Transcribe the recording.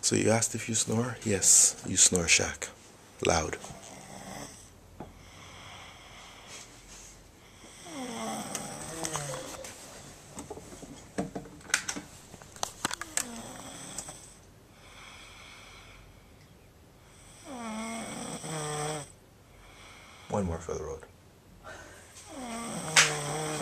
So you asked if you snore? Yes, you snore, Shaq. Loud. One more for the road.